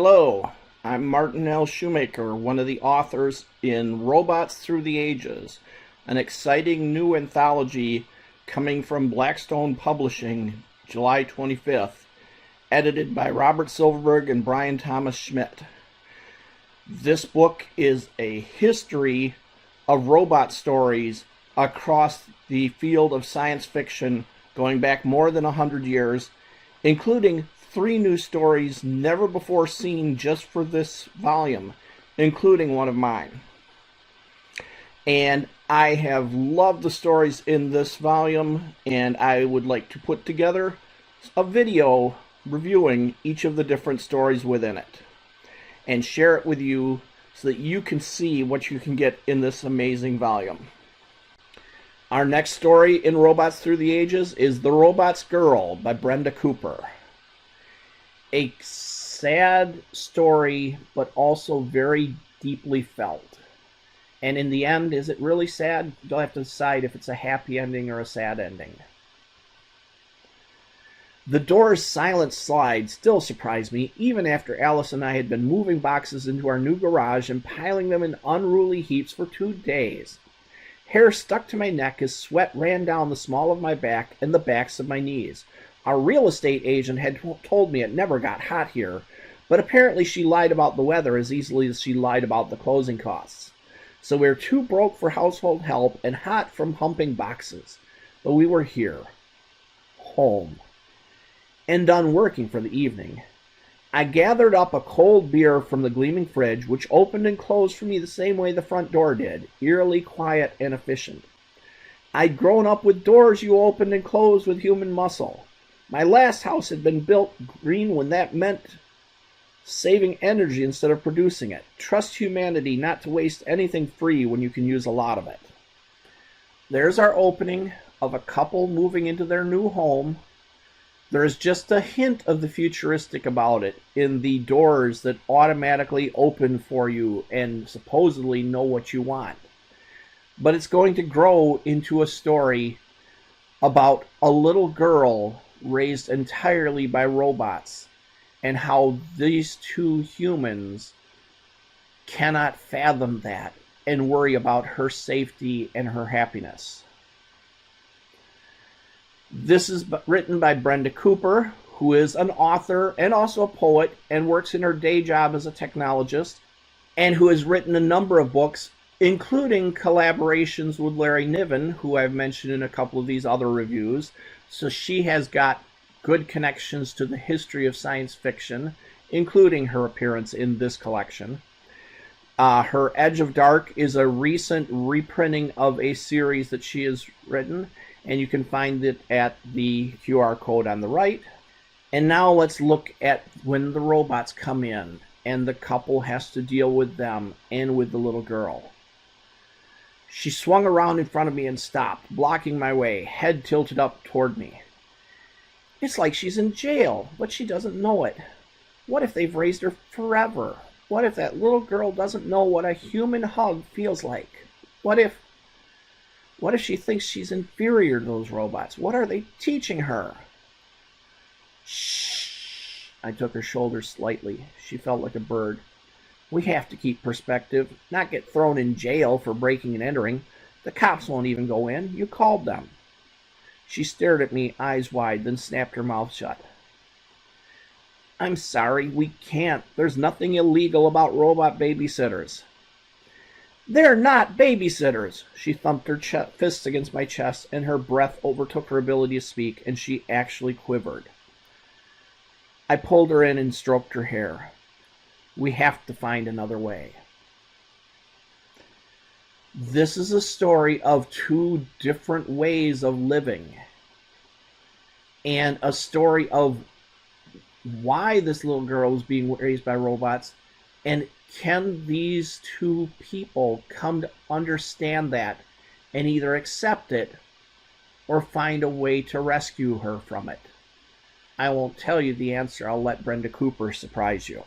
Hello, I'm Martin L. Shoemaker, one of the authors in Robots Through the Ages, an exciting new anthology coming from Blackstone Publishing, July 25th, edited by Robert Silverberg and Bryan Schmidt. This book is a history of robot stories across the field of science fiction going back more than 100 years, including 3 new stories never before seen just for this volume, including one of mine. And I have loved the stories in this volume, and I would like to put together a video reviewing each of the different stories within it and share it with you so that you can see what you can get in this amazing volume. Our next story in Robots Through the Ages is The Robot's Girl by Brenda Cooper. A sad story, but also very deeply felt. And in the end, is it really sad? You'll have to decide if it's a happy ending or a sad ending. The Doors' silent slide still surprised me, even after Aliss and I had been moving boxes into our new garage and piling them in unruly heaps for 2 days. Hair stuck to my neck as sweat ran down the small of my back and the backs of my knees. Our real estate agent had told me it never got hot here, but apparently she lied about the weather as easily as she lied about the closing costs. So we were too broke for household help and hot from humping boxes. But we were here, home, and done working for the evening. I gathered up a cold beer from the gleaming fridge, which opened and closed for me the same way the front door did, eerily quiet and efficient. I'd grown up with doors you opened and closed with human muscle. My last house had been built green when that meant saving energy instead of producing it. Trust humanity not to waste anything free when you can use a lot of it. There's our opening of a couple moving into their new home. There's just a hint of the futuristic about it in the doors that automatically open for you and supposedly know what you want. But it's going to grow into a story about a little girl raised entirely by robots, and how these 2 humans cannot fathom that and worry about her safety and her happiness. This is written by Brenda Cooper, who is an author and also a poet and works in her day job as a technologist, and who has written a number of books, including collaborations with Larry Niven, who I've mentioned in a couple of these other reviews. So she has got good connections to the history of science fiction, including her appearance in this collection. Her Edge of Dark is a recent reprinting of a series that she has written, and you can find it at the QR code on the right. And now let's look at when the robots come in, and the couple has to deal with them and with the little girl. She swung around in front of me and stopped, blocking my way, head tilted up toward me. It's like she's in jail, but she doesn't know it. What if they've raised her forever? What if that little girl doesn't know what a human hug feels like? What if she thinks she's inferior to those robots? What are they teaching her? Shh. I took her shoulder slightly. She felt like a bird. We have to keep perspective, not get thrown in jail for breaking and entering. The cops won't even go in. You called them. She stared at me, eyes wide, then snapped her mouth shut. I'm sorry, we can't. There's nothing illegal about robot babysitters. They're not babysitters. She thumped her fists against my chest, and her breath overtook her ability to speak, and she actually quivered. I pulled her in and stroked her hair. We have to find another way. This is a story of 2 different ways of living, and a story of why this little girl is being raised by robots, and can these 2 people come to understand that and either accept it or find a way to rescue her from it? I won't tell you the answer. I'll let Brenda Cooper surprise you.